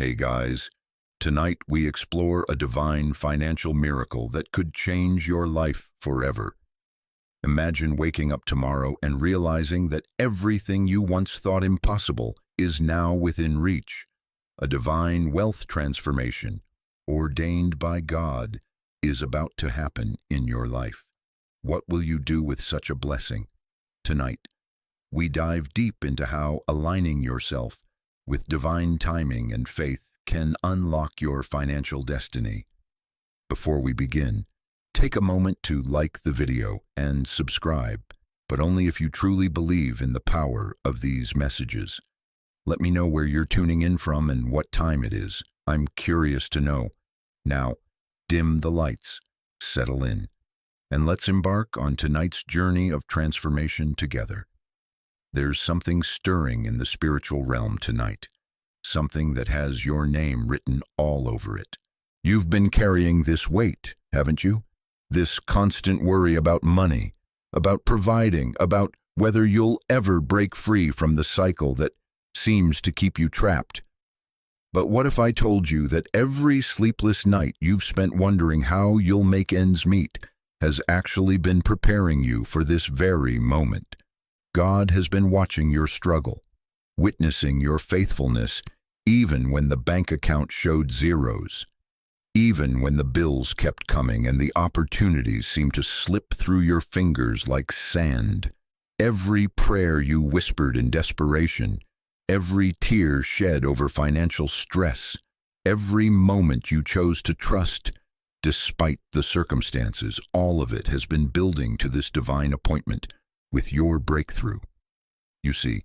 Hey guys, tonight we explore a divine financial miracle that could change your life forever. Imagine waking up tomorrow and realizing that everything you once thought impossible is now within reach. A divine wealth transformation, ordained by God, is about to happen in your life. What will you do with such a blessing? Tonight, we dive deep into how aligning yourself with divine timing and faith can unlock your financial destiny. Before we begin, take a moment to like the video and subscribe, but only if you truly believe in the power of these messages. Let me know where you're tuning in from and what time it is. I'm curious to know. Now, dim the lights, settle in, and let's embark on tonight's journey of transformation together. There's something stirring in the spiritual realm tonight, something that has your name written all over it. You've been carrying this weight, haven't you? This constant worry about money, about providing, about whether you'll ever break free from the cycle that seems to keep you trapped. But what if I told you that every sleepless night you've spent wondering how you'll make ends meet has actually been preparing you for this very moment? God has been watching your struggle, witnessing your faithfulness, even when the bank account showed zeros, even when the bills kept coming and the opportunities seemed to slip through your fingers like sand. Every prayer you whispered in desperation, every tear shed over financial stress, every moment you chose to trust, despite the circumstances, all of it has been building to this divine appointment with your breakthrough. You see,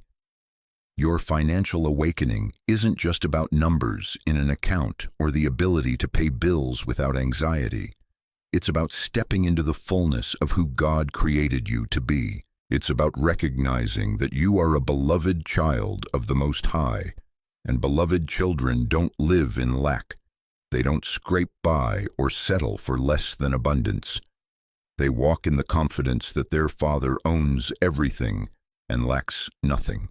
your financial awakening isn't just about numbers in an account or the ability to pay bills without anxiety. It's about stepping into the fullness of who God created you to be. It's about recognizing that you are a beloved child of the Most High, and beloved children don't live in lack. They don't scrape by or settle for less than abundance. They walk in the confidence that their Father owns everything and lacks nothing.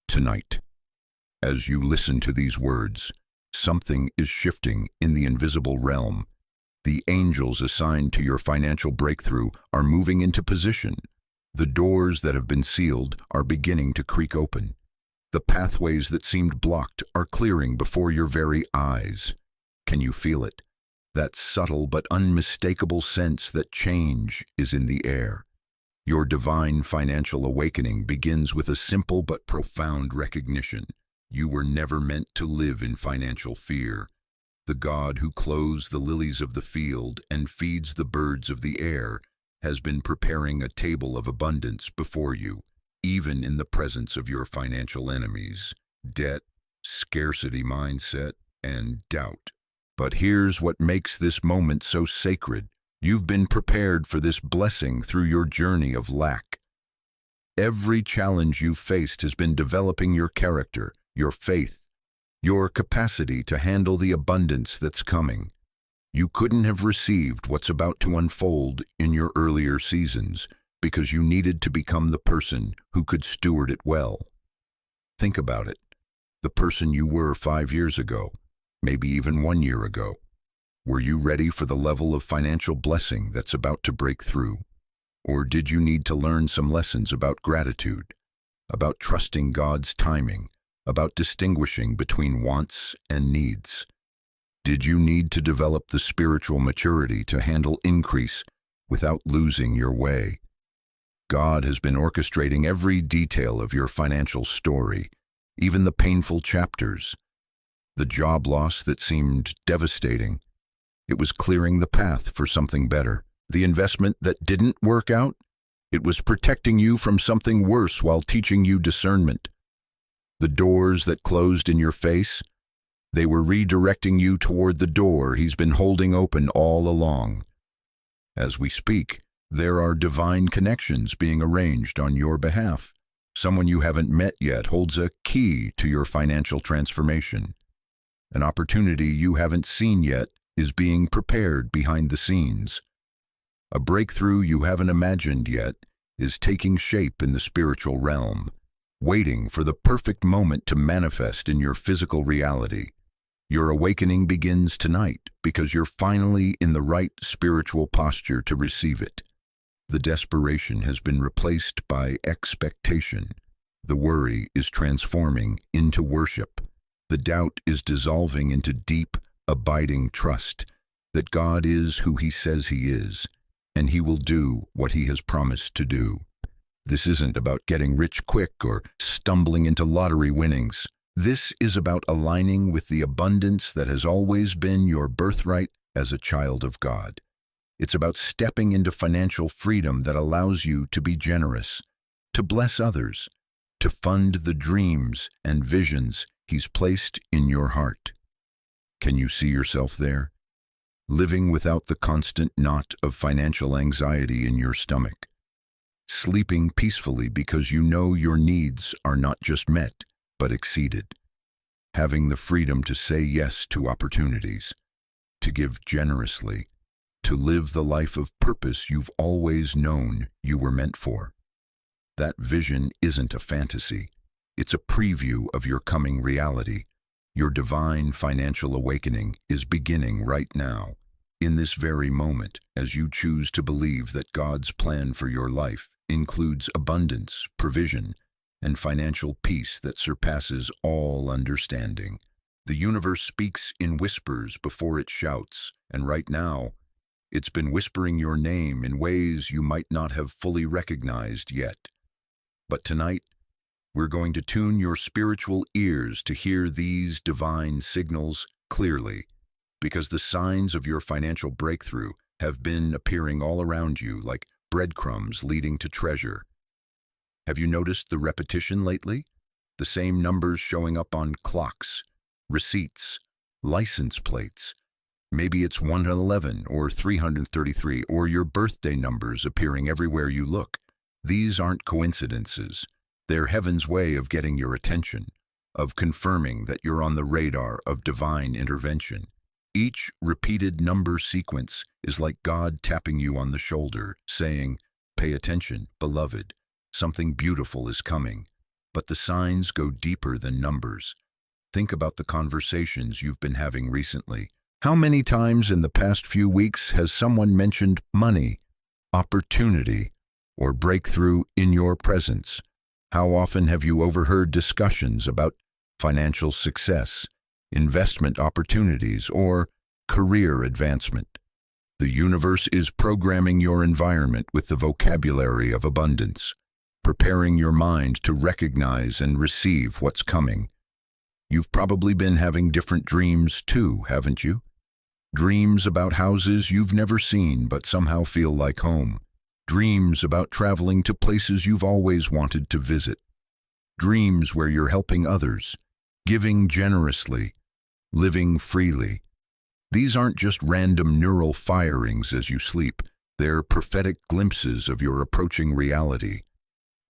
Tonight, as you listen to these words, something is shifting in the invisible realm. The angels assigned to your financial breakthrough are moving into position. The doors that have been sealed are beginning to creak open. The pathways that seemed blocked are clearing before your very eyes. Can you feel it? That subtle but unmistakable sense that change is in the air. Your divine financial awakening begins with a simple but profound recognition. You were never meant to live in financial fear. The God who clothes the lilies of the field and feeds the birds of the air has been preparing a table of abundance before you, even in the presence of your financial enemies, debt, scarcity mindset, and doubt. But here's what makes this moment so sacred. You've been prepared for this blessing through your journey of lack. Every challenge you've faced has been developing your character, your faith, your capacity to handle the abundance that's coming. You couldn't have received what's about to unfold in your earlier seasons because you needed to become the person who could steward it well. Think about it. The person you were 5 years ago, maybe even 1 year ago. Were you ready for the level of financial blessing that's about to break through? Or did you need to learn some lessons about gratitude, about trusting God's timing, about distinguishing between wants and needs? Did you need to develop the spiritual maturity to handle increase without losing your way? God has been orchestrating every detail of your financial story, even the painful chapters. The job loss that seemed devastating, it was clearing the path for something better. The investment that didn't work out, it was protecting you from something worse while teaching you discernment. The doors that closed in your face, they were redirecting you toward the door He's been holding open all along. As we speak, there are divine connections being arranged on your behalf. Someone you haven't met yet holds a key to your financial transformation. An opportunity you haven't seen yet is being prepared behind the scenes. A breakthrough you haven't imagined yet is taking shape in the spiritual realm, waiting for the perfect moment to manifest in your physical reality. Your awakening begins tonight because you're finally in the right spiritual posture to receive it. The desperation has been replaced by expectation. The worry is transforming into worship. The doubt is dissolving into deep, abiding trust that God is who He says He is, and He will do what He has promised to do. This isn't about getting rich quick or stumbling into lottery winnings. This is about aligning with the abundance that has always been your birthright as a child of God. It's about stepping into financial freedom that allows you to be generous, to bless others, to fund the dreams and visions He's placed in your heart. Can you see yourself there? Living without the constant knot of financial anxiety in your stomach. Sleeping peacefully because you know your needs are not just met, but exceeded. Having the freedom to say yes to opportunities, to give generously, to live the life of purpose you've always known you were meant for. That vision isn't a fantasy. It's a preview of your coming reality. Your divine financial awakening is beginning right now, in this very moment, as you choose to believe that God's plan for your life includes abundance, provision, and financial peace that surpasses all understanding. The universe speaks in whispers before it shouts, and right now, it's been whispering your name in ways you might not have fully recognized yet. But tonight, we're going to tune your spiritual ears to hear these divine signals clearly, because the signs of your financial breakthrough have been appearing all around you like breadcrumbs leading to treasure. Have you noticed the repetition lately? The same numbers showing up on clocks, receipts, license plates. Maybe it's 111 or 333 or your birthday numbers appearing everywhere you look. These aren't coincidences. They're heaven's way of getting your attention, of confirming that you're on the radar of divine intervention. Each repeated number sequence is like God tapping you on the shoulder, saying, "Pay attention, beloved. Something beautiful is coming." But the signs go deeper than numbers. Think about the conversations you've been having recently. How many times in the past few weeks has someone mentioned money, opportunity, or breakthrough in your presence? How often have you overheard discussions about financial success, investment opportunities, or career advancement? The universe is programming your environment with the vocabulary of abundance, preparing your mind to recognize and receive what's coming. You've probably been having different dreams too, haven't you? Dreams about houses you've never seen but somehow feel like home. Dreams about traveling to places you've always wanted to visit. Dreams where you're helping others, giving generously, living freely. These aren't just random neural firings as you sleep. They're prophetic glimpses of your approaching reality.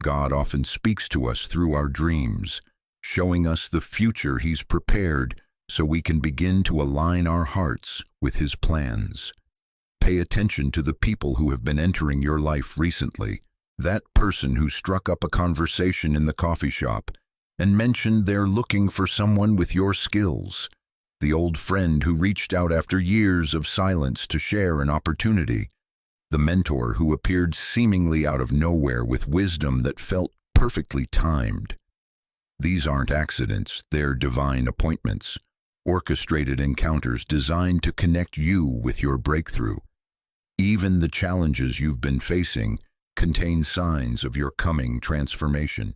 God often speaks to us through our dreams, showing us the future He's prepared so we can begin to align our hearts with His plans. Pay attention to the people who have been entering your life recently. That person who struck up a conversation in the coffee shop and mentioned they're looking for someone with your skills. The old friend who reached out after years of silence to share an opportunity. The mentor who appeared seemingly out of nowhere with wisdom that felt perfectly timed. These aren't accidents, they're divine appointments, orchestrated encounters designed to connect you with your breakthrough. Even the challenges you've been facing contain signs of your coming transformation.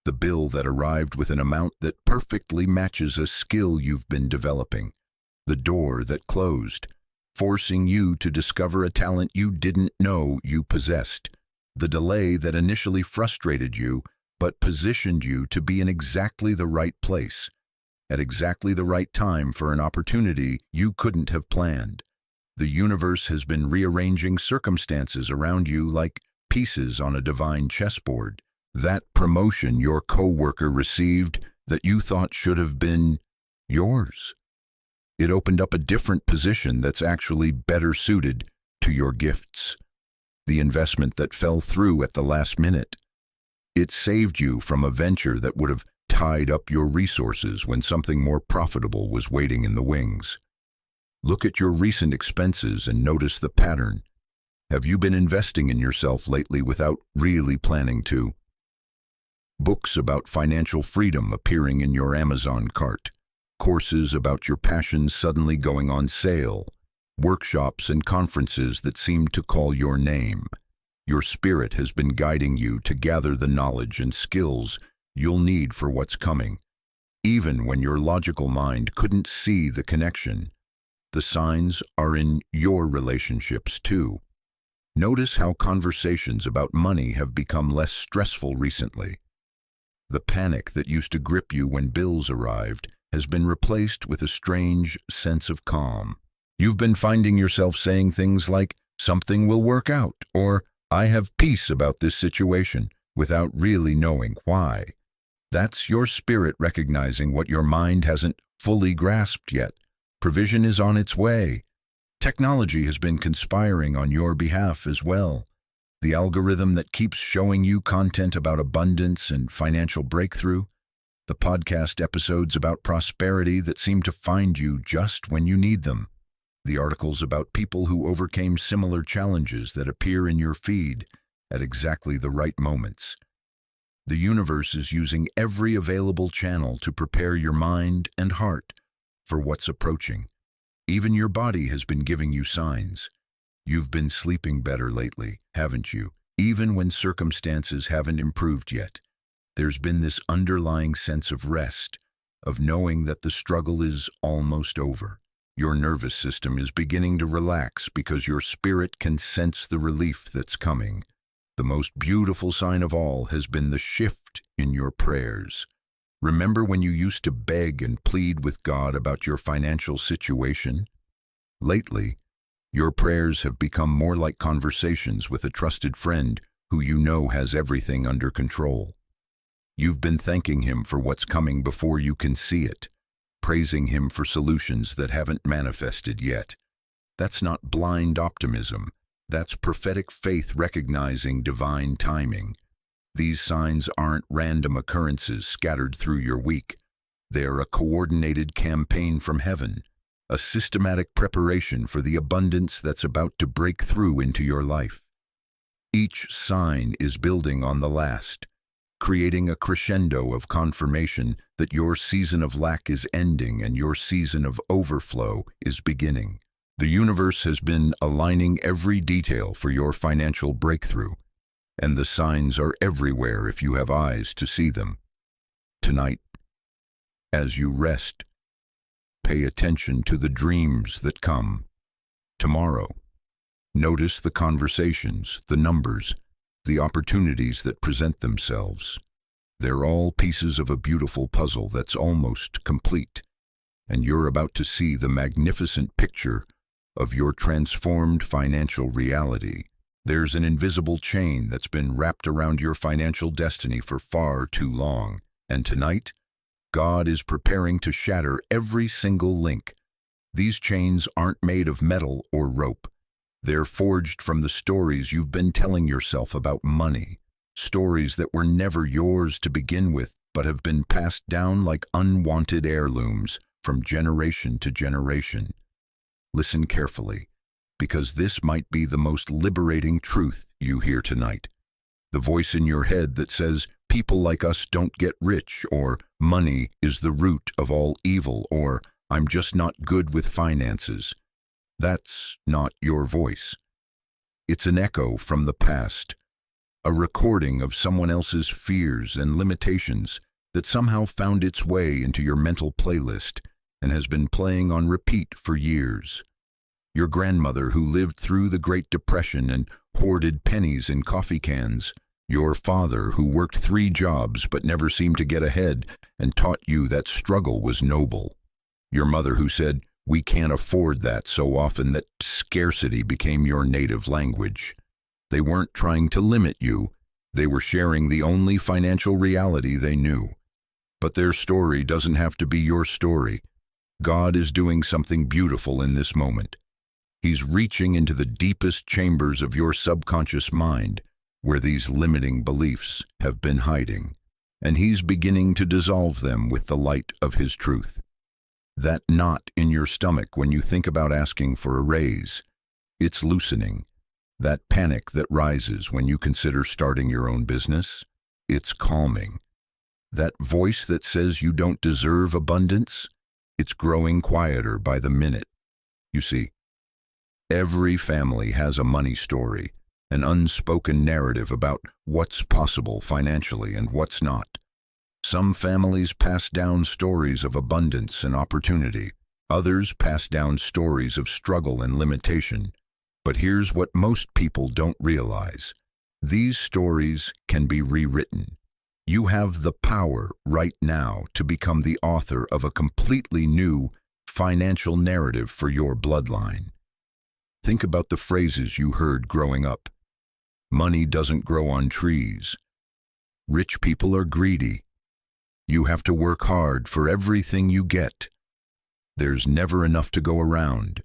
The bill that arrived with an amount that perfectly matches a skill you've been developing. The door that closed, forcing you to discover a talent you didn't know you possessed. The delay that initially frustrated you, but positioned you to be in exactly the right place, at exactly the right time for an opportunity you couldn't have planned. The universe has been rearranging circumstances around you like pieces on a divine chessboard. That promotion your coworker received that you thought should have been yours. It opened up a different position that's actually better suited to your gifts. The investment that fell through at the last minute. It saved you from a venture that would have tied up your resources when something more profitable was waiting in the wings. Look at your recent expenses and notice the pattern. Have you been investing in yourself lately without really planning to? Books about financial freedom appearing in your Amazon cart. Courses about your passions suddenly going on sale. Workshops and conferences that seem to call your name. Your spirit has been guiding you to gather the knowledge and skills you'll need for what's coming. Even when your logical mind couldn't see the connection, the signs are in your relationships too. Notice how conversations about money have become less stressful recently. The panic that used to grip you when bills arrived has been replaced with a strange sense of calm. You've been finding yourself saying things like, "Something will work out," or "I have peace about this situation," without really knowing why. That's your spirit recognizing what your mind hasn't fully grasped yet. Provision is on its way. Technology has been conspiring on your behalf as well. The algorithm that keeps showing you content about abundance and financial breakthrough. The podcast episodes about prosperity that seem to find you just when you need them. The articles about people who overcame similar challenges that appear in your feed at exactly the right moments. The universe is using every available channel to prepare your mind and heart for what's approaching. Even your body has been giving you signs. You've been sleeping better lately, haven't you? Even when circumstances haven't improved yet. There's been this underlying sense of rest, of knowing that the struggle is almost over. Your nervous system is beginning to relax because your spirit can sense the relief that's coming. The most beautiful sign of all has been the shift in your prayers. Remember when you used to beg and plead with God about your financial situation? Lately, your prayers have become more like conversations with a trusted friend who you know has everything under control. You've been thanking Him for what's coming before you can see it, praising Him for solutions that haven't manifested yet. That's not blind optimism. That's prophetic faith recognizing divine timing. These signs aren't random occurrences scattered through your week. They're a coordinated campaign from heaven, a systematic preparation for the abundance that's about to break through into your life. Each sign is building on the last, creating a crescendo of confirmation that your season of lack is ending and your season of overflow is beginning. The universe has been aligning every detail for your financial breakthrough, and the signs are everywhere if you have eyes to see them. Tonight, as you rest, pay attention to the dreams that come. Tomorrow, notice the conversations, the numbers, the opportunities that present themselves. They're all pieces of a beautiful puzzle that's almost complete, and you're about to see the magnificent picture of your transformed financial reality. There's an invisible chain that's been wrapped around your financial destiny for far too long, and tonight, God is preparing to shatter every single link. These chains aren't made of metal or rope. They're forged from the stories you've been telling yourself about money, stories that were never yours to begin with, but have been passed down like unwanted heirlooms from generation to generation. Listen carefully, because this might be the most liberating truth you hear tonight. The voice in your head that says, "People like us don't get rich," or "Money is the root of all evil," or "I'm just not good with finances." That's not your voice. It's an echo from the past, a recording of someone else's fears and limitations that somehow found its way into your mental playlist and has been playing on repeat for years. Your grandmother who lived through the Great Depression and hoarded pennies in coffee cans. Your father who worked 3 jobs but never seemed to get ahead and taught you that struggle was noble. Your mother who said, "We can't afford that," so often that scarcity became your native language. They weren't trying to limit you. They were sharing the only financial reality they knew. But their story doesn't have to be your story. God is doing something beautiful in this moment. He's reaching into the deepest chambers of your subconscious mind, where these limiting beliefs have been hiding. and he's beginning to dissolve them with the light of his truth. That knot in your stomach when you think about asking for a raise, it's loosening. That panic that rises when you consider starting your own business, it's calming. That voice that says you don't deserve abundance, it's growing quieter by the minute. You see, every family has a money story, an unspoken narrative about what's possible financially and what's not. Some families pass down stories of abundance and opportunity. Others pass down stories of struggle and limitation. But here's what most people don't realize. These stories can be rewritten. You have the power right now to become the author of a completely new financial narrative for your bloodline. Think about the phrases you heard growing up. Money doesn't grow on trees. Rich people are greedy. You have to work hard for everything you get. There's never enough to go around.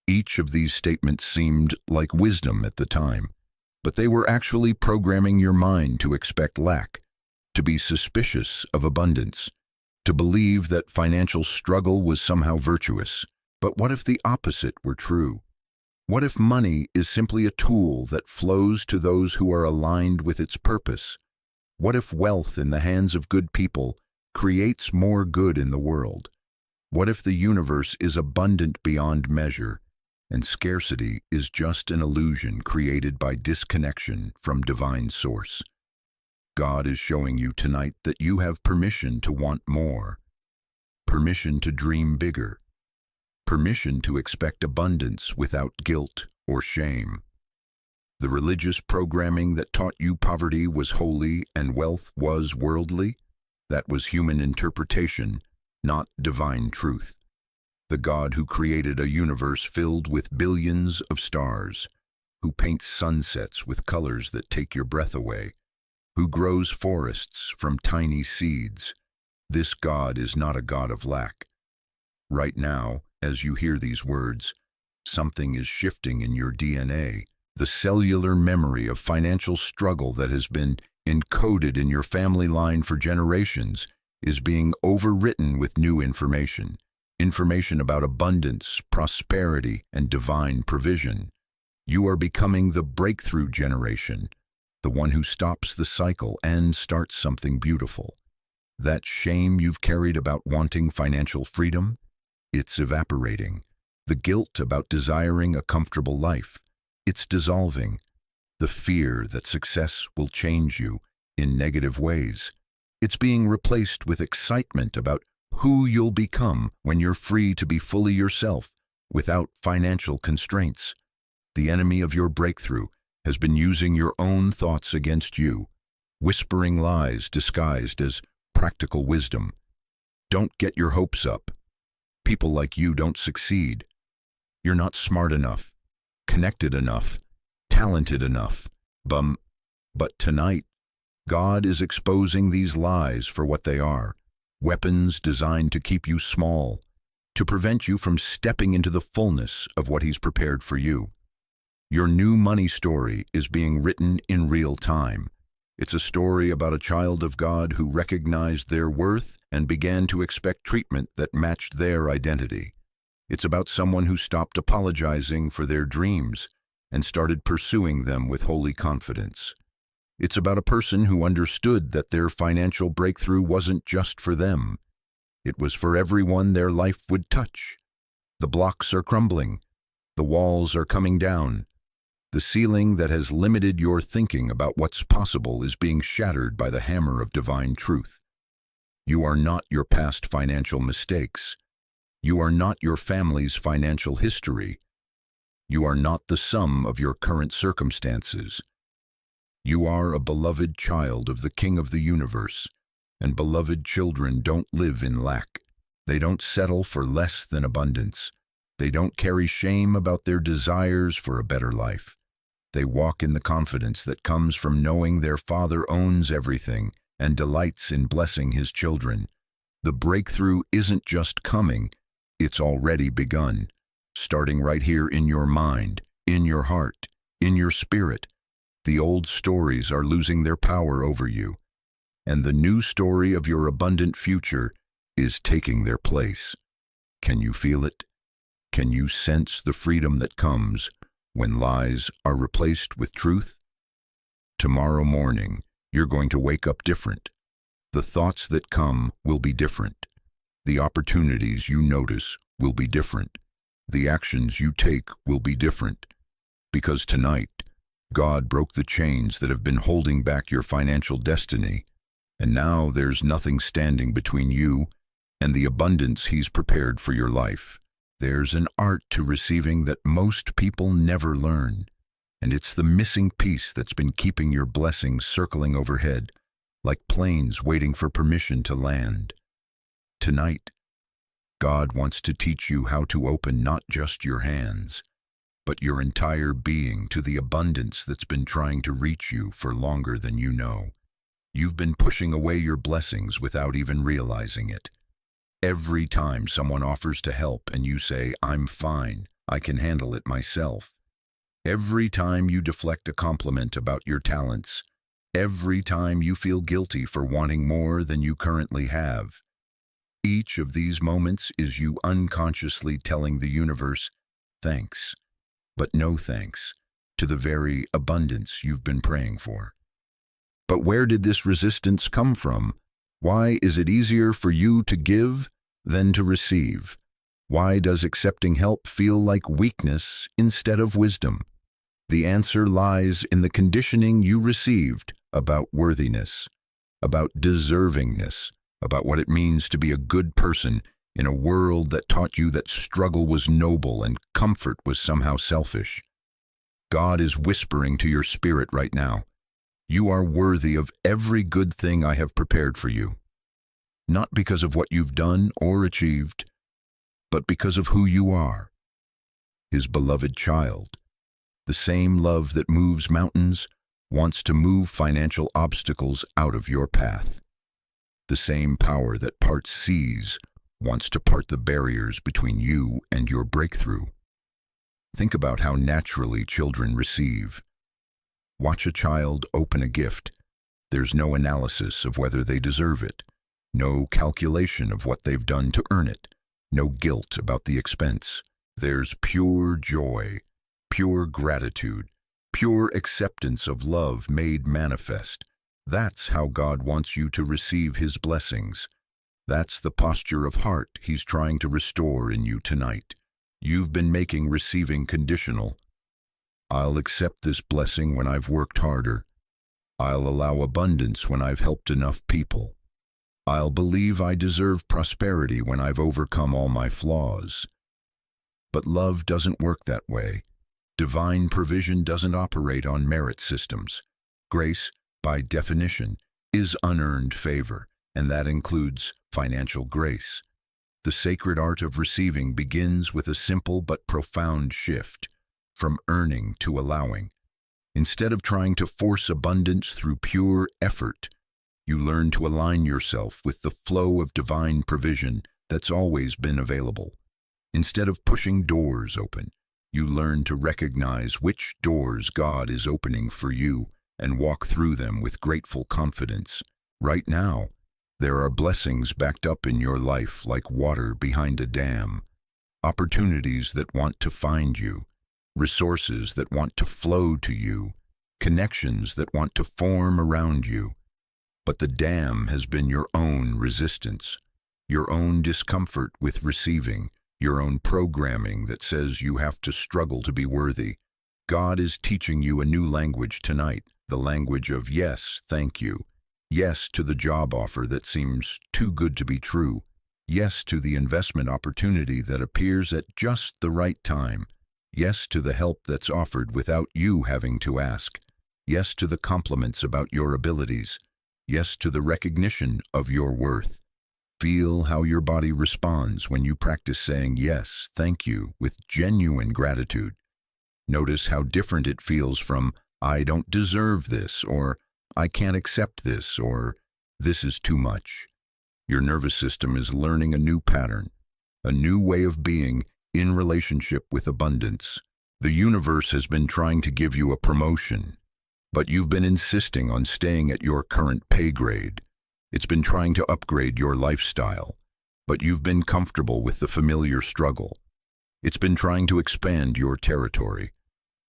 Each of these statements seemed like wisdom at the time, but they were actually programming your mind to expect lack, to be suspicious of abundance, to believe that financial struggle was somehow virtuous. But what if the opposite were true? What if money is simply a tool that flows to those who are aligned with its purpose? What if wealth in the hands of good people creates more good in the world? What if the universe is abundant beyond measure, and scarcity is just an illusion created by disconnection from divine source? God is showing you tonight that you have permission to want more, permission to dream bigger, permission to expect abundance without guilt or shame. The religious programming that taught you poverty was holy and wealth was worldly, that was human interpretation, not divine truth. The God who created a universe filled with billions of stars, who paints sunsets with colors that take your breath away, who grows forests from tiny seeds, this God is not a God of lack. Right now, as you hear these words, something is shifting in your DNA. The cellular memory of financial struggle that has been encoded in your family line for generations is being overwritten with new information. Information about abundance, prosperity, and divine provision. You are becoming the breakthrough generation, the one who stops the cycle and starts something beautiful. That shame you've carried about wanting financial freedom, it's evaporating. The guilt about desiring a comfortable life, it's dissolving. The fear that success will change you in negative ways, it's being replaced with excitement about who you'll become when you're free to be fully yourself without financial constraints. The enemy of your breakthrough has been using your own thoughts against you, whispering lies disguised as practical wisdom. Don't get your hopes up. People like you don't succeed. You're not smart enough, connected enough, talented enough. But tonight, God is exposing these lies for what they are. Weapons designed to keep you small, to prevent you from stepping into the fullness of what He's prepared for you. Your new money story is being written in real time. It's a story about a child of God who recognized their worth and began to expect treatment that matched their identity. It's about someone who stopped apologizing for their dreams and started pursuing them with holy confidence. It's about a person who understood that their financial breakthrough wasn't just for them. It was for everyone their life would touch. The blocks are crumbling. The walls are coming down. The ceiling that has limited your thinking about what's possible is being shattered by the hammer of divine truth. You are not your past financial mistakes. You are not your family's financial history. You are not the sum of your current circumstances. You are a beloved child of the King of the universe, and beloved children don't live in lack. They don't settle for less than abundance. They don't carry shame about their desires for a better life. They walk in the confidence that comes from knowing their Father owns everything and delights in blessing His children. The breakthrough isn't just coming, it's already begun, starting right here in your mind, in your heart, in your spirit. The old stories are losing their power over you, and the new story of your abundant future is taking their place. Can you feel it? Can you sense the freedom that comes when lies are replaced with truth? Tomorrow morning, you're going to wake up different. The thoughts that come will be different. The opportunities you notice will be different. The actions you take will be different. Because tonight, God broke the chains that have been holding back your financial destiny, and now there's nothing standing between you and the abundance He's prepared for your life. There's an art to receiving that most people never learn, and it's the missing piece that's been keeping your blessings circling overhead, like planes waiting for permission to land. Tonight, God wants to teach you how to open not just your hands, but your entire being to the abundance that's been trying to reach you for longer than you know. You've been pushing away your blessings without even realizing it. Every time someone offers to help and you say, "I'm fine, I can handle it myself." Every time you deflect a compliment about your talents. Every time you feel guilty for wanting more than you currently have. Each of these moments is you unconsciously telling the universe, thanks, but no thanks, to the very abundance you've been praying for. But where did this resistance come from? Why is it easier for you to give than to receive? Why does accepting help feel like weakness instead of wisdom? The answer lies in the conditioning you received about worthiness, about deservingness, about what it means to be a good person in a world that taught you that struggle was noble and comfort was somehow selfish. God is whispering to your spirit right now, you are worthy of every good thing I have prepared for you. Not because of what you've done or achieved, but because of who you are, His beloved child. The same love that moves mountains wants to move financial obstacles out of your path. The same power that parts seas wants to part the barriers between you and your breakthrough. Think about how naturally children receive. Watch a child open a gift. There's no analysis of whether they deserve it, no calculation of what they've done to earn it, no guilt about the expense. There's pure joy, pure gratitude, pure acceptance of love made manifest. That's how God wants you to receive His blessings. That's the posture of heart He's trying to restore in you tonight. You've been making receiving conditional. I'll accept this blessing when I've worked harder. I'll allow abundance when I've helped enough people. I'll believe I deserve prosperity when I've overcome all my flaws. But love doesn't work that way. Divine provision doesn't operate on merit systems. Grace, by definition, is unearned favor, and that includes financial grace. The sacred art of receiving begins with a simple but profound shift, from earning to allowing. Instead of trying to force abundance through pure effort, you learn to align yourself with the flow of divine provision that's always been available. Instead of pushing doors open, you learn to recognize which doors God is opening for you and walk through them with grateful confidence. Right now, there are blessings backed up in your life like water behind a dam, opportunities that want to find you, resources that want to flow to you, connections that want to form around you. But the dam has been your own resistance, your own discomfort with receiving, your own programming that says you have to struggle to be worthy. God is teaching you a new language tonight, the language of yes, thank you. Yes to the job offer that seems too good to be true. Yes to the investment opportunity that appears at just the right time. Yes to the help that's offered without you having to ask. Yes to the compliments about your abilities. Yes to the recognition of your worth. Feel how your body responds when you practice saying yes, thank you, with genuine gratitude. Notice how different it feels from, I don't deserve this, or I can't accept this, or this is too much. Your nervous system is learning a new pattern, a new way of being in relationship with abundance. The universe has been trying to give you a promotion, but you've been insisting on staying at your current pay grade. It's been trying to upgrade your lifestyle, but you've been comfortable with the familiar struggle. It's been trying to expand your territory,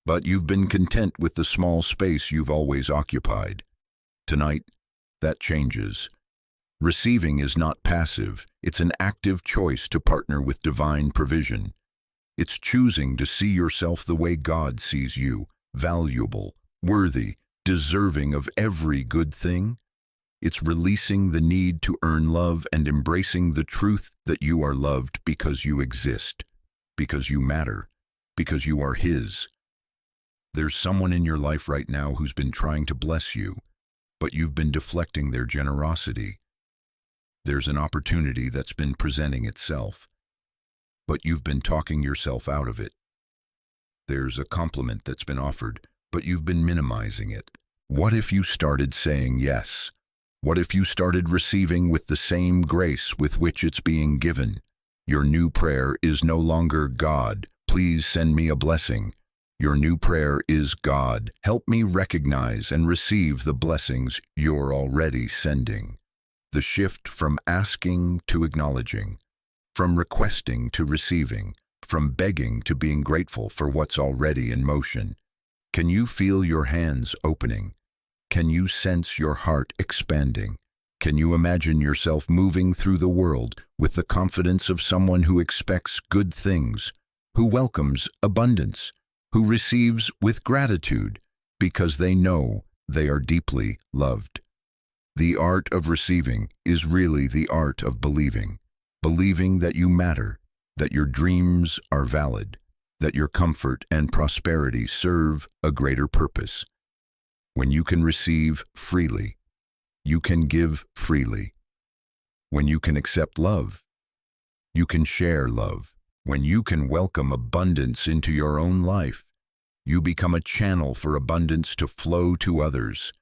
but you've been content with the small space you've always occupied. Tonight, that changes. Receiving is not passive, it's an active choice to partner with divine provision. It's choosing to see yourself the way God sees you, valuable, worthy, deserving of every good thing. It's releasing the need to earn love and embracing the truth that you are loved because you exist, because you matter, because you are His. There's someone in your life right now who's been trying to bless you, but you've been deflecting their generosity. There's an opportunity that's been presenting itself, but you've been talking yourself out of it. There's a compliment that's been offered, but you've been minimizing it. What if you started saying yes? What if you started receiving with the same grace with which it's being given? Your new prayer is no longer, God, please send me a blessing. Your new prayer is, God, help me recognize and receive the blessings you're already sending. The shift from asking to acknowledging, from requesting to receiving, from begging to being grateful for what's already in motion. Can you feel your hands opening? Can you sense your heart expanding? Can you imagine yourself moving through the world with the confidence of someone who expects good things, who welcomes abundance, who receives with gratitude because they know they are deeply loved? The art of receiving is really the art of believing. Believing that you matter, that your dreams are valid, that your comfort and prosperity serve a greater purpose. When you can receive freely, you can give freely. When you can accept love, you can share love. When you can welcome abundance into your own life, you become a channel for abundance to flow to others.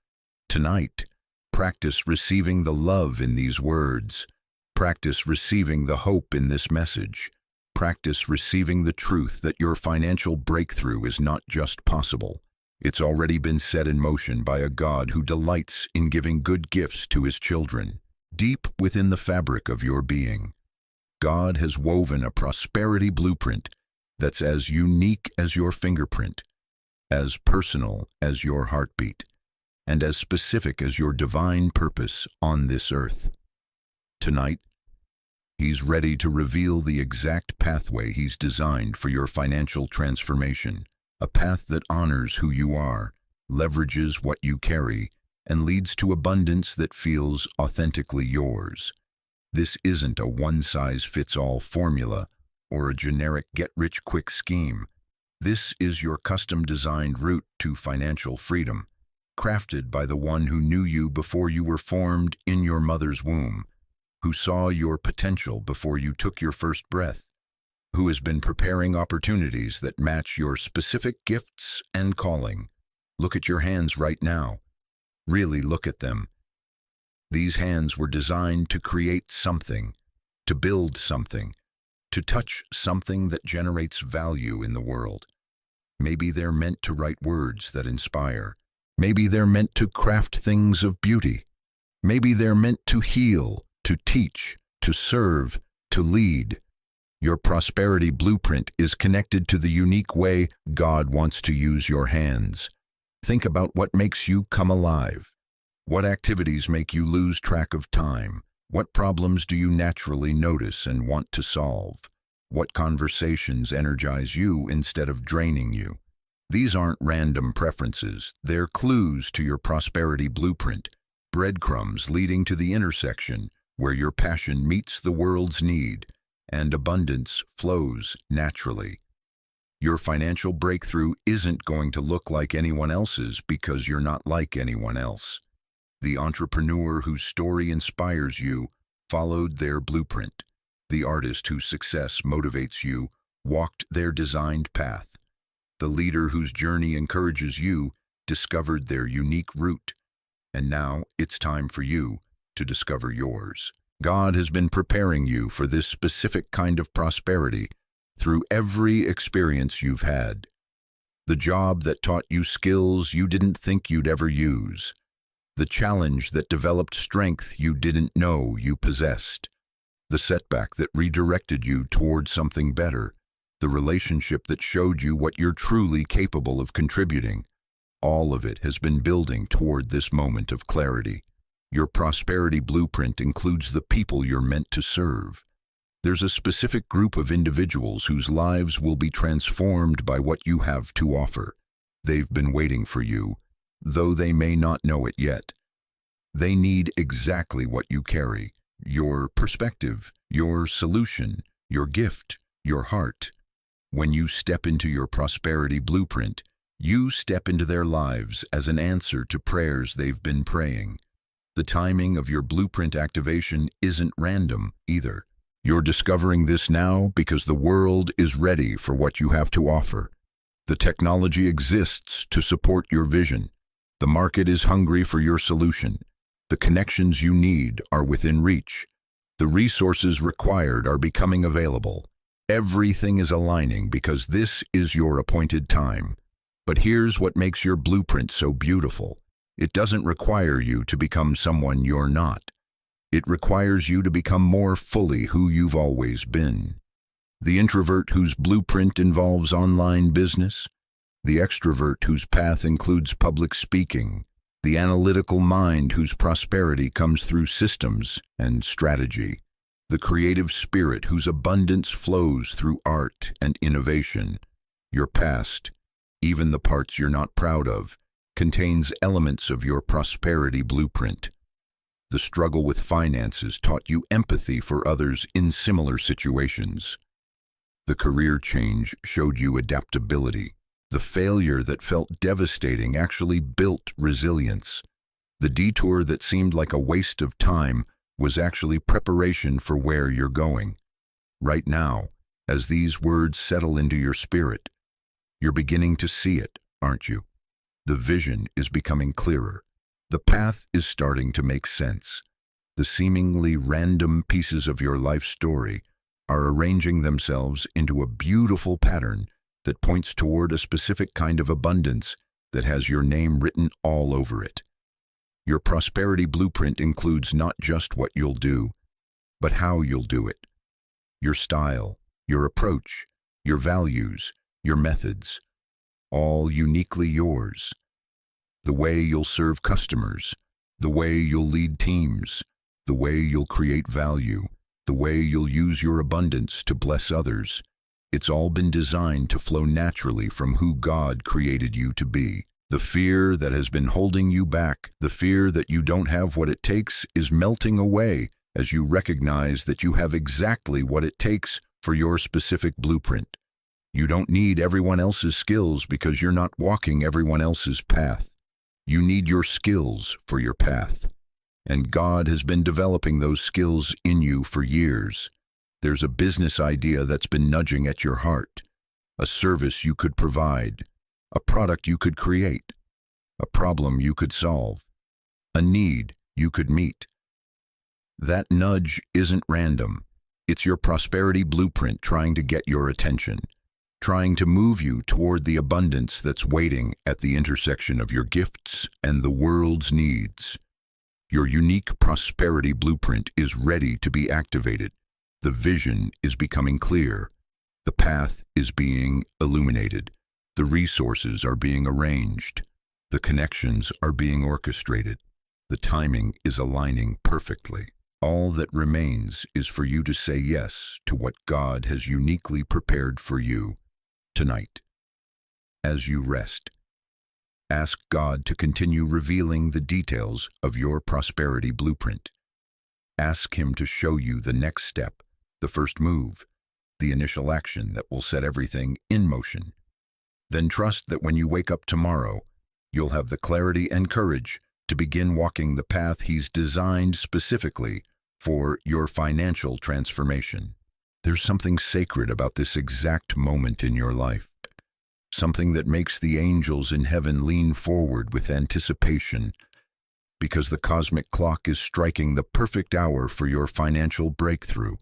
Tonight, practice receiving the love in these words. Practice receiving the hope in this message. Practice receiving the truth that your financial breakthrough is not just possible. It's already been set in motion by a God who delights in giving good gifts to His children. Deep within the fabric of your being, God has woven a prosperity blueprint that's as unique as your fingerprint, as personal as your heartbeat, and as specific as your divine purpose on this earth. Tonight, He's ready to reveal the exact pathway He's designed for your financial transformation, a path that honors who you are, leverages what you carry, and leads to abundance that feels authentically yours. This isn't a one-size-fits-all formula or a generic get-rich-quick scheme. This is your custom-designed route to financial freedom, crafted by the one who knew you before you were formed in your mother's womb, who saw your potential before you took your first breath, who has been preparing opportunities that match your specific gifts and calling. Look at your hands right now. Really look at them. These hands were designed to create something, to build something, to touch something that generates value in the world. Maybe they're meant to write words that inspire. Maybe they're meant to craft things of beauty. Maybe they're meant to heal, to teach, to serve, to lead. Your prosperity blueprint is connected to the unique way God wants to use your hands. Think about what makes you come alive. What activities make you lose track of time? What problems do you naturally notice and want to solve? What conversations energize you instead of draining you? These aren't random preferences. They're clues to your prosperity blueprint, breadcrumbs leading to the intersection where your passion meets the world's need and abundance flows naturally. Your financial breakthrough isn't going to look like anyone else's because you're not like anyone else. The entrepreneur whose story inspires you followed their blueprint. The artist whose success motivates you walked their designed path. The leader whose journey encourages you discovered their unique route. And now it's time for you to discover yours. God has been preparing you for this specific kind of prosperity through every experience you've had. The job that taught you skills you didn't think you'd ever use. The challenge that developed strength you didn't know you possessed. The setback that redirected you toward something better. The relationship that showed you what you're truly capable of contributing. All of it has been building toward this moment of clarity. Your prosperity blueprint includes the people you're meant to serve. There's a specific group of individuals whose lives will be transformed by what you have to offer. They've been waiting for you, though they may not know it yet. They need exactly what you carry: your perspective, your solution, your gift, your heart. When you step into your prosperity blueprint, you step into their lives as an answer to prayers they've been praying. The timing of your blueprint activation isn't random either. You're discovering this now because the world is ready for what you have to offer. The technology exists to support your vision. The market is hungry for your solution. The connections you need are within reach. The resources required are becoming available. Everything is aligning because this is your appointed time. But here's what makes your blueprint so beautiful. It doesn't require you to become someone you're not. It requires you to become more fully who you've always been. The introvert whose blueprint involves online business, the extrovert whose path includes public speaking, the analytical mind whose prosperity comes through systems and strategy, the creative spirit whose abundance flows through art and innovation. Your past, even the parts you're not proud of, contains elements of your prosperity blueprint. The struggle with finances taught you empathy for others in similar situations. The career change showed you adaptability. The failure that felt devastating actually built resilience. The detour that seemed like a waste of time was actually preparation for where you're going. Right now, as these words settle into your spirit, you're beginning to see it, aren't you? The vision is becoming clearer. The path is starting to make sense. The seemingly random pieces of your life story are arranging themselves into a beautiful pattern that points toward a specific kind of abundance that has your name written all over it. Your prosperity blueprint includes not just what you'll do, but how you'll do it. Your style, your approach, your values, your methods, all uniquely yours. The way you'll serve customers, the way you'll lead teams, the way you'll create value, the way you'll use your abundance to bless others. It's all been designed to flow naturally from who God created you to be. The fear that has been holding you back, the fear that you don't have what it takes, is melting away as you recognize that you have exactly what it takes for your specific blueprint. You don't need everyone else's skills because you're not walking everyone else's path. You need your skills for your path. And God has been developing those skills in you for years. There's a business idea that's been nudging at your heart, a service you could provide, a product you could create, a problem you could solve, a need you could meet. That nudge isn't random. It's your prosperity blueprint trying to get your attention, trying to move you toward the abundance that's waiting at the intersection of your gifts and the world's needs. Your unique prosperity blueprint is ready to be activated. The vision is becoming clear. The path is being illuminated. The resources are being arranged. The connections are being orchestrated. The timing is aligning perfectly. All that remains is for you to say yes to what God has uniquely prepared for you tonight. As you rest, ask God to continue revealing the details of your prosperity blueprint. Ask Him to show you the next step, the first move, the initial action that will set everything in motion. Then trust that when you wake up tomorrow, you'll have the clarity and courage to begin walking the path He's designed specifically for your financial transformation. There's something sacred about this exact moment in your life, something that makes the angels in heaven lean forward with anticipation, because the cosmic clock is striking the perfect hour for your financial breakthrough.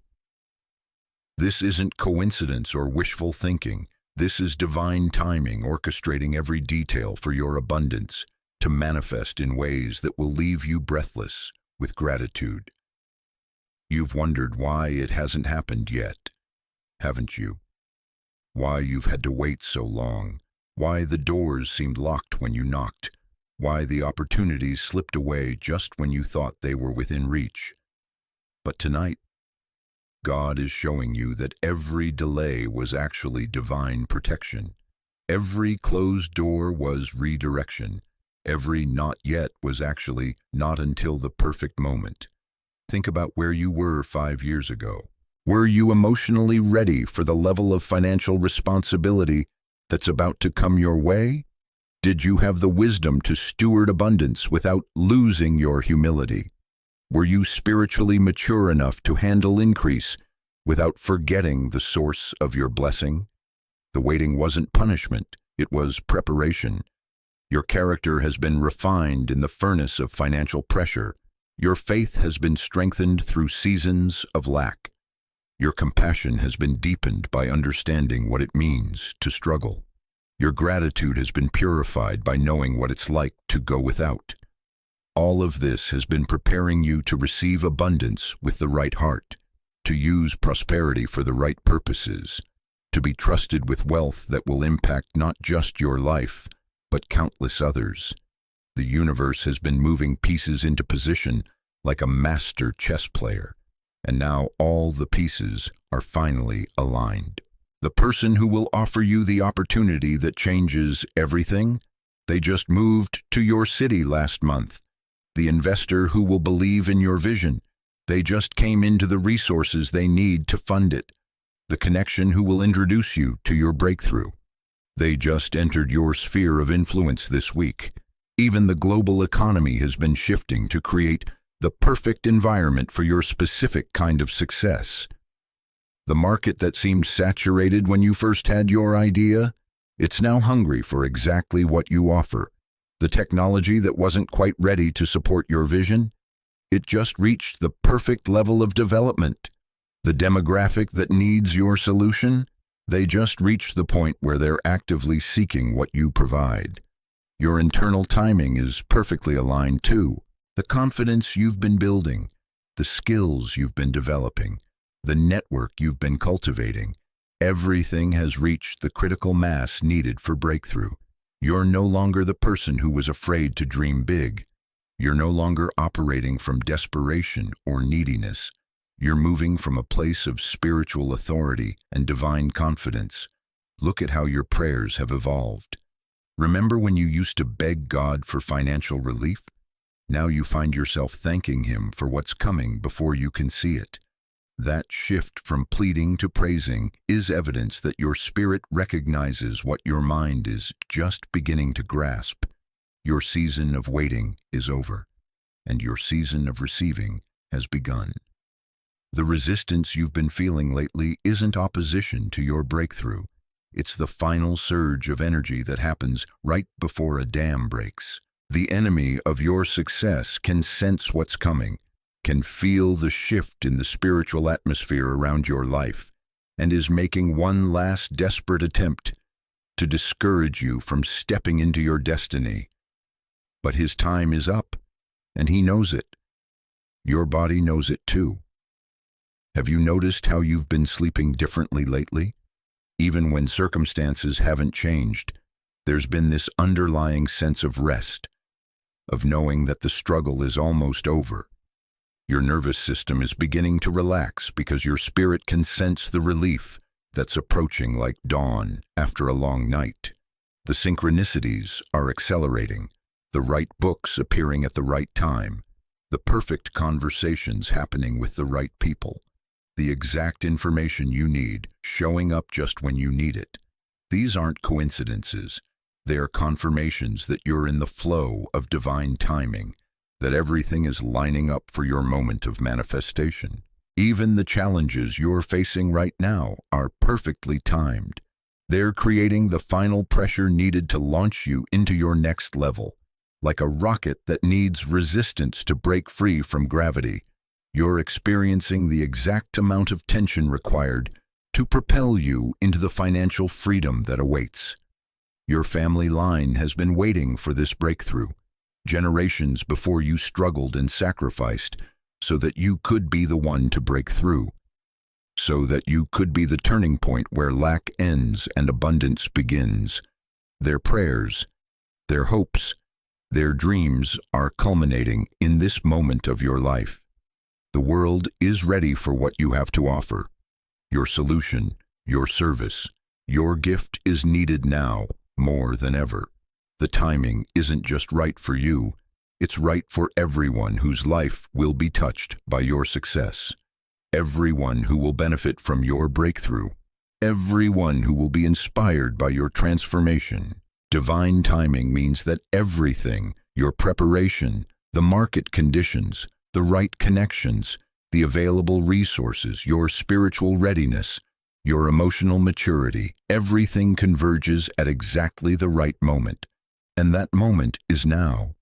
This isn't coincidence or wishful thinking. This is divine timing orchestrating every detail for your abundance. to manifest in ways that will leave you breathless with gratitude. You've wondered why it hasn't happened yet, haven't you? Why you've had to wait so long, why the doors seemed locked when you knocked, why the opportunities slipped away just when you thought they were within reach. But tonight, God is showing you that every delay was actually divine protection. Every closed door was redirection. Every not yet was actually not until the perfect moment. Think about where you were 5 years ago. Were you emotionally ready for the level of financial responsibility that's about to come your way? Did you have the wisdom to steward abundance without losing your humility? Were you spiritually mature enough to handle increase without forgetting the source of your blessing? The waiting wasn't punishment, it was preparation. Your character has been refined in the furnace of financial pressure. Your faith has been strengthened through seasons of lack. Your compassion has been deepened by understanding what it means to struggle. Your gratitude has been purified by knowing what it's like to go without. All of this has been preparing you to receive abundance with the right heart, to use prosperity for the right purposes, to be trusted with wealth that will impact not just your life, but countless others. The universe has been moving pieces into position like a master chess player, and now all the pieces are finally aligned. The person who will offer you the opportunity that changes everything, they just moved to your city last month. The investor who will believe in your vision, they just came into the resources they need to fund it. The connection who will introduce you to your breakthrough, they just entered your sphere of influence this week. Even the global economy has been shifting to create the perfect environment for your specific kind of success. The market that seemed saturated when you first had your idea, it's now hungry for exactly what you offer. The technology that wasn't quite ready to support your vision, it just reached the perfect level of development. The demographic that needs your solution, they just reached the point where they're actively seeking what you provide. Your internal timing is perfectly aligned too. The confidence you've been building, the skills you've been developing, the network you've been cultivating, everything has reached the critical mass needed for breakthrough. You're no longer the person who was afraid to dream big. You're no longer operating from desperation or neediness. You're moving from a place of spiritual authority and divine confidence. Look at how your prayers have evolved. Remember when you used to beg God for financial relief? Now you find yourself thanking Him for what's coming before you can see it. That shift from pleading to praising is evidence that your spirit recognizes what your mind is just beginning to grasp. Your season of waiting is over, and your season of receiving has begun. The resistance you've been feeling lately isn't opposition to your breakthrough. It's the final surge of energy that happens right before a dam breaks. The enemy of your success can sense what's coming, can feel the shift in the spiritual atmosphere around your life, and is making one last desperate attempt to discourage you from stepping into your destiny. But his time is up, and he knows it. Your body knows it too. Have you noticed how you've been sleeping differently lately? Even when circumstances haven't changed, there's been this underlying sense of rest, of knowing that the struggle is almost over. Your nervous system is beginning to relax because your spirit can sense the relief that's approaching like dawn after a long night. The synchronicities are accelerating, the right books appearing at the right time, the perfect conversations happening with the right people, the exact information you need showing up just when you need it. These aren't coincidences. They are confirmations that you're in the flow of divine timing, that everything is lining up for your moment of manifestation. Even the challenges you're facing right now are perfectly timed. They're creating the final pressure needed to launch you into your next level. Like a rocket that needs resistance to break free from gravity, you're experiencing the exact amount of tension required to propel you into the financial freedom that awaits. Your family line has been waiting for this breakthrough. Generations before you struggled and sacrificed so that you could be the one to break through, so that you could be the turning point where lack ends and abundance begins. Their prayers, their hopes, their dreams are culminating in this moment of your life. The world is ready for what you have to offer. Your solution, your service, your gift is needed now more than ever. The timing isn't just right for you, it's right for everyone whose life will be touched by your success. Everyone who will benefit from your breakthrough. Everyone who will be inspired by your transformation. Divine timing means that everything, your preparation, the market conditions, the right connections, the available resources, your spiritual readiness, your emotional maturity, everything converges at exactly the right moment. And that moment is now.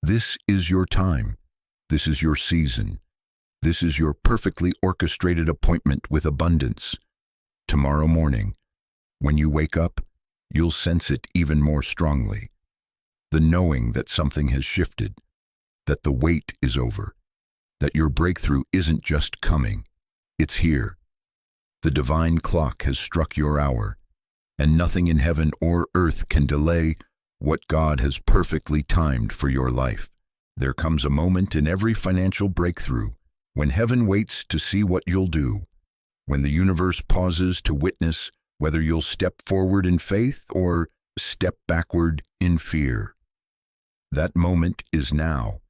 This is your time. This is your season. This is your perfectly orchestrated appointment with abundance. Tomorrow morning, when you wake up, you'll sense it even more strongly. The knowing that something has shifted, that the wait is over, that your breakthrough isn't just coming, it's here. The divine clock has struck your hour, and nothing in heaven or earth can delay what God has perfectly timed for your life. There comes a moment in every financial breakthrough when heaven waits to see what you'll do, when the universe pauses to witness whether you'll step forward in faith or step backward in fear. That moment is now,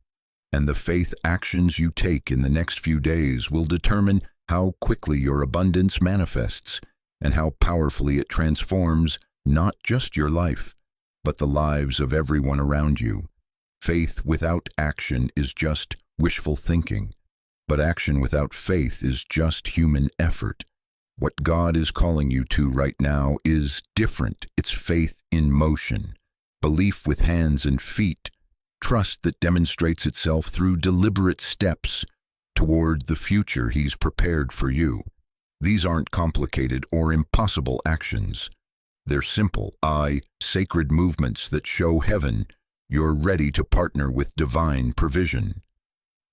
and the faith actions you take in the next few days will determine how quickly your abundance manifests and how powerfully it transforms not just your life, but the lives of everyone around you. Faith without action is just wishful thinking, but action without faith is just human effort. What God is calling you to right now is different. It's faith in motion, belief with hands and feet, trust that demonstrates itself through deliberate steps toward the future He's prepared for you. These aren't complicated or impossible actions. They're simple, sacred movements that show heaven you're ready to partner with divine provision.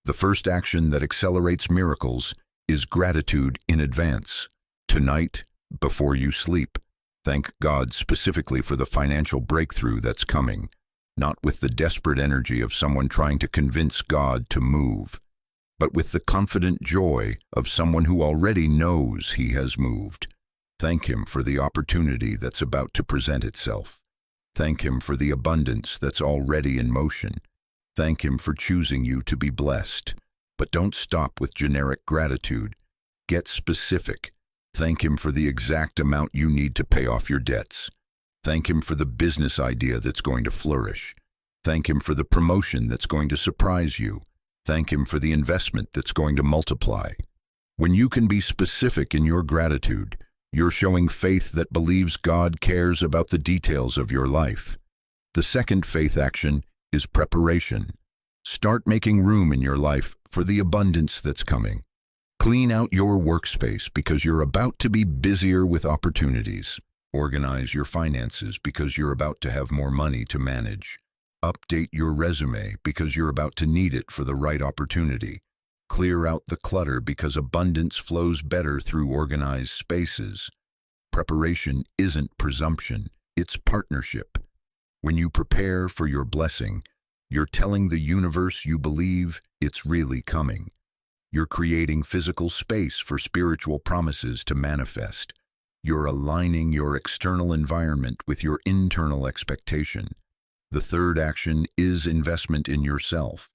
The first action that accelerates miracles is gratitude in advance. Tonight, before you sleep, thank God specifically for the financial breakthrough that's coming, not with the desperate energy of someone trying to convince God to move, but with the confident joy of someone who already knows He has moved. Thank Him for the opportunity that's about to present itself. Thank Him for the abundance that's already in motion. Thank Him for choosing you to be blessed. But don't stop with generic gratitude. Get specific. Thank Him for the exact amount you need to pay off your debts. Thank Him for the business idea that's going to flourish. Thank Him for the promotion that's going to surprise you. Thank Him for the investment that's going to multiply. When you can be specific in your gratitude, you're showing faith that believes God cares about the details of your life. The second faith action is preparation. Start making room in your life for the abundance that's coming. Clean out your workspace because you're about to be busier with opportunities. Organize your finances because you're about to have more money to manage. Update your resume because you're about to need it for the right opportunity. Clear out the clutter because abundance flows better through organized spaces. Preparation isn't presumption, it's partnership. When you prepare for your blessing, you're telling the universe you believe it's really coming. You're creating physical space for spiritual promises to manifest. You're aligning your external environment with your internal expectation. The third action is investment in yourself.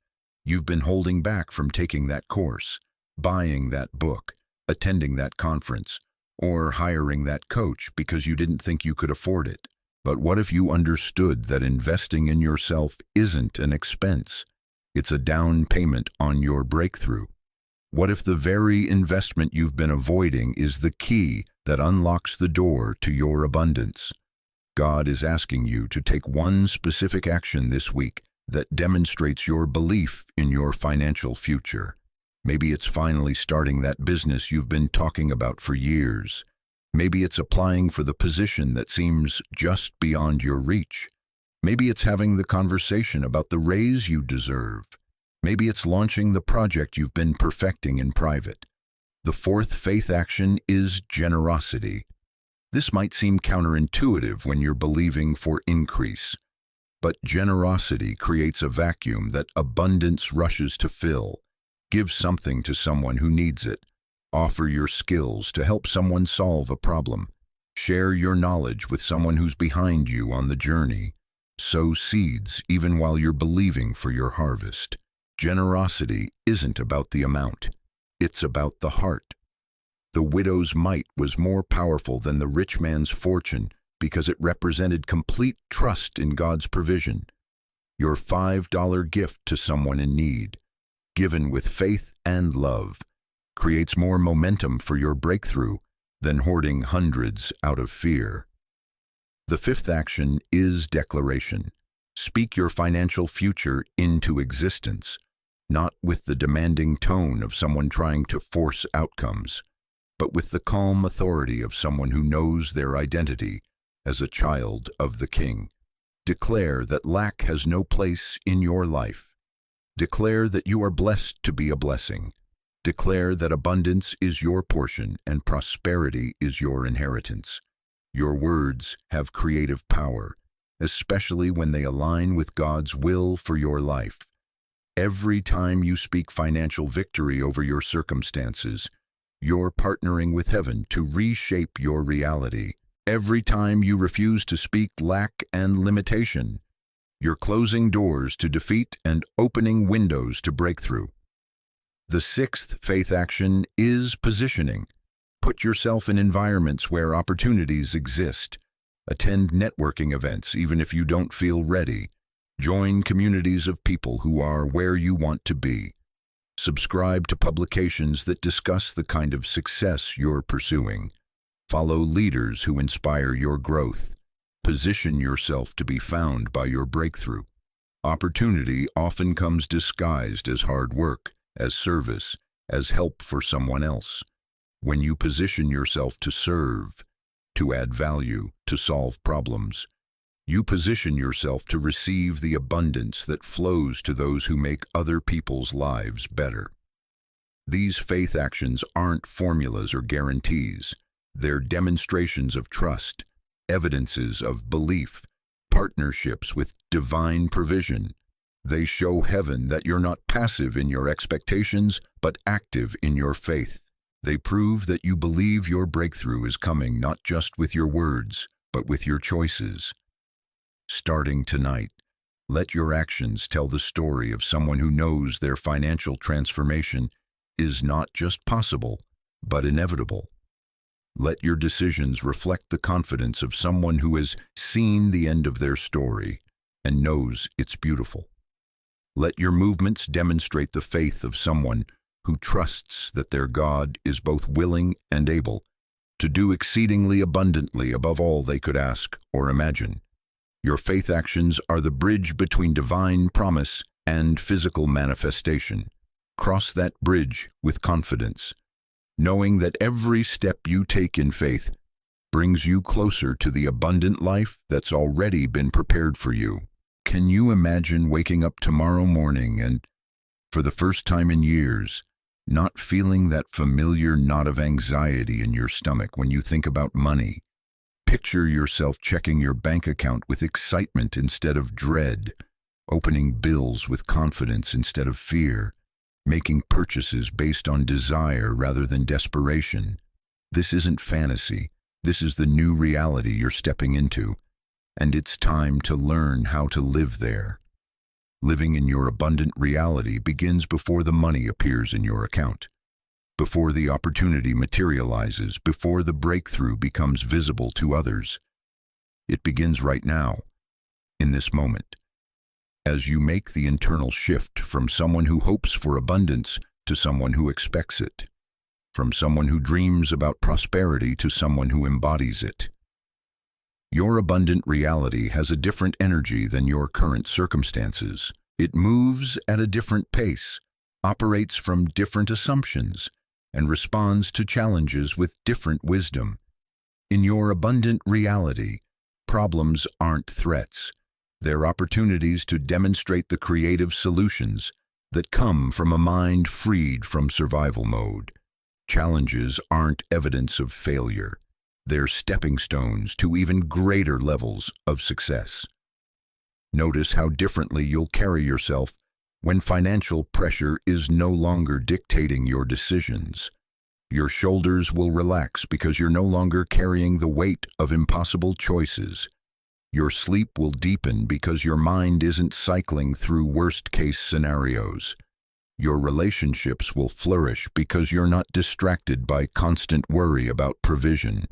You've been holding back from taking that course, buying that book, attending that conference, or hiring that coach because you didn't think you could afford it. But what if you understood that investing in yourself isn't an expense? It's a down payment on your breakthrough. What if the very investment you've been avoiding is the key that unlocks the door to your abundance? God is asking you to take one specific action this week that demonstrates your belief in your financial future. Maybe it's finally starting that business you've been talking about for years. Maybe it's applying for the position that seems just beyond your reach. Maybe it's having the conversation about the raise you deserve. Maybe it's launching the project you've been perfecting in private. The fourth faith action is generosity. This might seem counterintuitive when you're believing for increase, but generosity creates a vacuum that abundance rushes to fill. Give something to someone who needs it. Offer your skills to help someone solve a problem. Share your knowledge with someone who's behind you on the journey. Sow seeds even while you're believing for your harvest. Generosity isn't about the amount. It's about the heart. The widow's mite was more powerful than the rich man's fortune because it represented complete trust in God's provision. Your $5 gift to someone in need, given with faith and love, creates more momentum for your breakthrough than hoarding hundreds out of fear. The fifth action is declaration. Speak your financial future into existence, not with the demanding tone of someone trying to force outcomes, but with the calm authority of someone who knows their identity as a child of the King. Declare that lack has no place in your life. Declare that you are blessed to be a blessing. Declare that abundance is your portion and prosperity is your inheritance. Your words have creative power, especially when they align with God's will for your life. Every time you speak financial victory over your circumstances, you're partnering with heaven to reshape your reality. Every time you refuse to speak lack and limitation, you're closing doors to defeat and opening windows to breakthrough. The sixth faith action is positioning. Put yourself in environments where opportunities exist. Attend networking events even if you don't feel ready. Join communities of people who are where you want to be. Subscribe to publications that discuss the kind of success you're pursuing. Follow leaders who inspire your growth. Position yourself to be found by your breakthrough. Opportunity often comes disguised as hard work, as service, as help for someone else. When you position yourself to serve, to add value, to solve problems, you position yourself to receive the abundance that flows to those who make other people's lives better. These faith actions aren't formulas or guarantees. They're demonstrations of trust, evidences of belief, partnerships with divine provision. They show heaven that you're not passive in your expectations, but active in your faith. They prove that you believe your breakthrough is coming not just with your words, but with your choices. Starting tonight, let your actions tell the story of someone who knows their financial transformation is not just possible, but inevitable. Let your decisions reflect the confidence of someone who has seen the end of their story and knows it's beautiful. Let your movements demonstrate the faith of someone who trusts that their God is both willing and able to do exceedingly abundantly above all they could ask or imagine. Your faith actions are the bridge between divine promise and physical manifestation. Cross that bridge with confidence, knowing that every step you take in faith brings you closer to the abundant life that's already been prepared for you. Can you imagine waking up tomorrow morning and, for the first time in years, not feeling that familiar knot of anxiety in your stomach when you think about money? Picture yourself checking your bank account with excitement instead of dread, opening bills with confidence instead of fear, making purchases based on desire rather than desperation. This isn't fantasy. This is the new reality you're stepping into, and it's time to learn how to live there. Living in your abundant reality begins before the money appears in your account, before the opportunity materializes, before the breakthrough becomes visible to others. It begins right now, in this moment, as you make the internal shift from someone who hopes for abundance to someone who expects it, from someone who dreams about prosperity to someone who embodies it. Your abundant reality has a different energy than your current circumstances. It moves at a different pace, operates from different assumptions, and responds to challenges with different wisdom. In your abundant reality, problems aren't threats. They're opportunities to demonstrate the creative solutions that come from a mind freed from survival mode. Challenges aren't evidence of failure. They're stepping stones to even greater levels of success. Notice how differently you'll carry yourself when financial pressure is no longer dictating your decisions. Your shoulders will relax because you're no longer carrying the weight of impossible choices. Your sleep will deepen because your mind isn't cycling through worst-case scenarios. Your relationships will flourish because you're not distracted by constant worry about provision.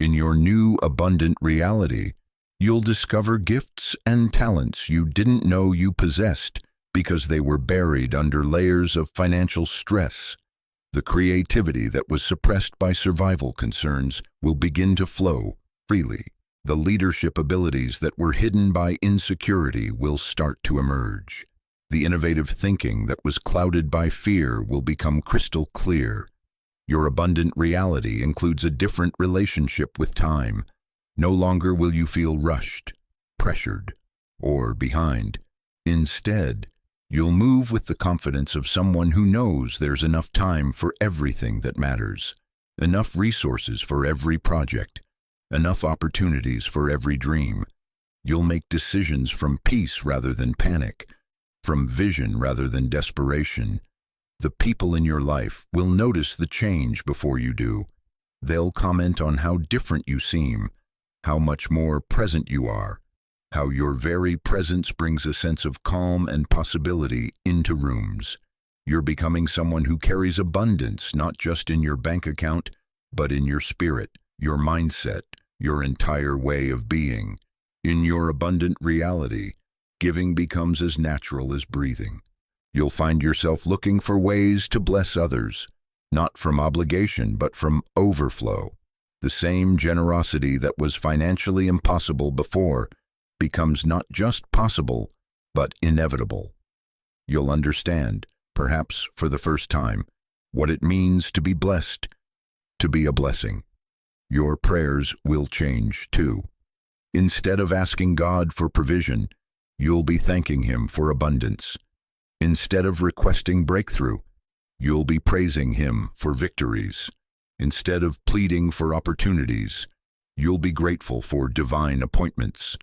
In your new abundant reality, you'll discover gifts and talents you didn't know you possessed because they were buried under layers of financial stress. The creativity that was suppressed by survival concerns will begin to flow freely. The leadership abilities that were hidden by insecurity will start to emerge. The innovative thinking that was clouded by fear will become crystal clear. Your abundant reality includes a different relationship with time. No longer will you feel rushed, pressured, or behind. Instead, you'll move with the confidence of someone who knows there's enough time for everything that matters, enough resources for every project, enough opportunities for every dream. You'll make decisions from peace rather than panic, from vision rather than desperation. The people in your life will notice the change before you do. They'll comment on how different you seem, how much more present you are, how your very presence brings a sense of calm and possibility into rooms. You're becoming someone who carries abundance not just in your bank account, but in your spirit, your mindset, your entire way of being. In your abundant reality, giving becomes as natural as breathing. You'll find yourself looking for ways to bless others, not from obligation but from overflow. The same generosity that was financially impossible before becomes not just possible, but inevitable. You'll understand, perhaps for the first time, what it means to be blessed, to be a blessing. Your prayers will change too. Instead of asking God for provision, you'll be thanking Him for abundance. Instead of requesting breakthrough, you'll be praising Him for victories. Instead of pleading for opportunities, you'll be grateful for divine appointments.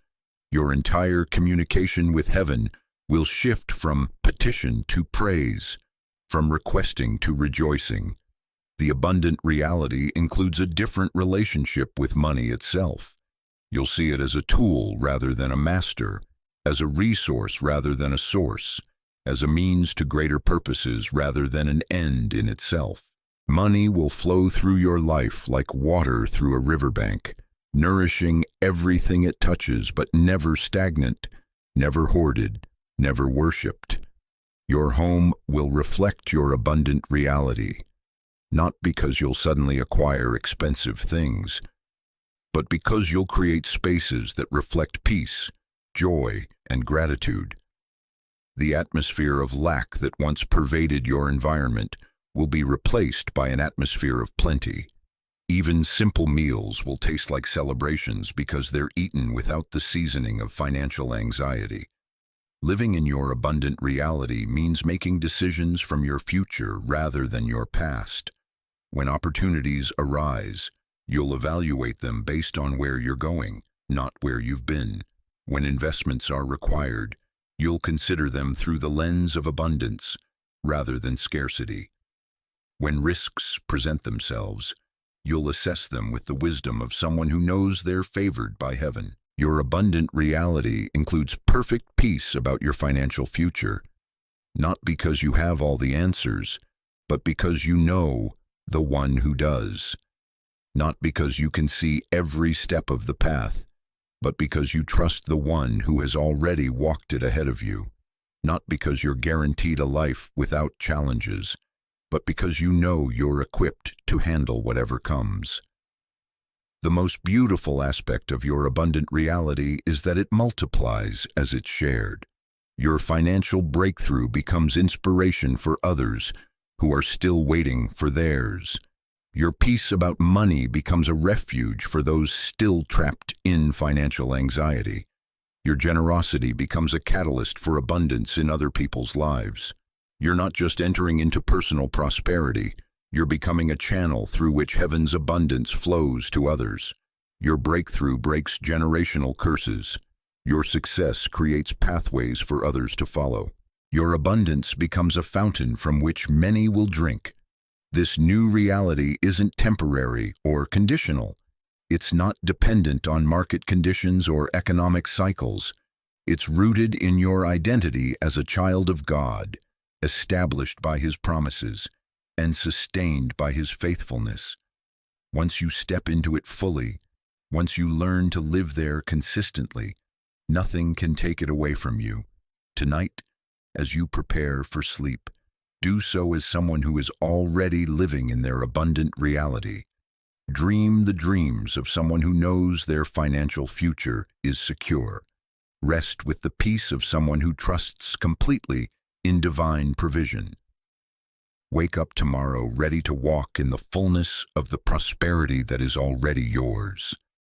Your entire communication with heaven will shift from petition to praise, from requesting to rejoicing. The abundant reality includes a different relationship with money itself. You'll see it as a tool rather than a master, as a resource rather than a source, as a means to greater purposes rather than an end in itself. Money will flow through your life like water through a riverbank, nourishing everything it touches but never stagnant, never hoarded, never worshipped. Your home will reflect your abundant reality, not because you'll suddenly acquire expensive things, but because you'll create spaces that reflect peace, joy, and gratitude. The atmosphere of lack that once pervaded your environment will be replaced by an atmosphere of plenty. Even simple meals will taste like celebrations because they're eaten without the seasoning of financial anxiety. Living in your abundant reality means making decisions from your future rather than your past. When opportunities arise, you'll evaluate them based on where you're going, not where you've been. When investments are required, you'll consider them through the lens of abundance rather than scarcity. When risks present themselves, you'll assess them with the wisdom of someone who knows they're favored by heaven. Your abundant reality includes perfect peace about your financial future, not because you have all the answers, but because you know the one who does. Not because you can see every step of the path, but because you trust the one who has already walked it ahead of you. Not because you're guaranteed a life without challenges, but because you know you're equipped to handle whatever comes. The most beautiful aspect of your abundant reality is that it multiplies as it's shared. Your financial breakthrough becomes inspiration for others who are still waiting for theirs. Your peace about money becomes a refuge for those still trapped in financial anxiety. Your generosity becomes a catalyst for abundance in other people's lives. You're not just entering into personal prosperity, you're becoming a channel through which heaven's abundance flows to others. Your breakthrough breaks generational curses. Your success creates pathways for others to follow. Your abundance becomes a fountain from which many will drink. This new reality isn't temporary or conditional. It's not dependent on market conditions or economic cycles. It's rooted in your identity as a child of God, established by His promises and sustained by His faithfulness. Once you step into it fully, once you learn to live there consistently, nothing can take it away from you. Tonight, as you prepare for sleep, do so as someone who is already living in their abundant reality. Dream the dreams of someone who knows their financial future is secure. Rest with the peace of someone who trusts completely in divine provision. Wake up tomorrow ready to walk in the fullness of the prosperity that is already yours.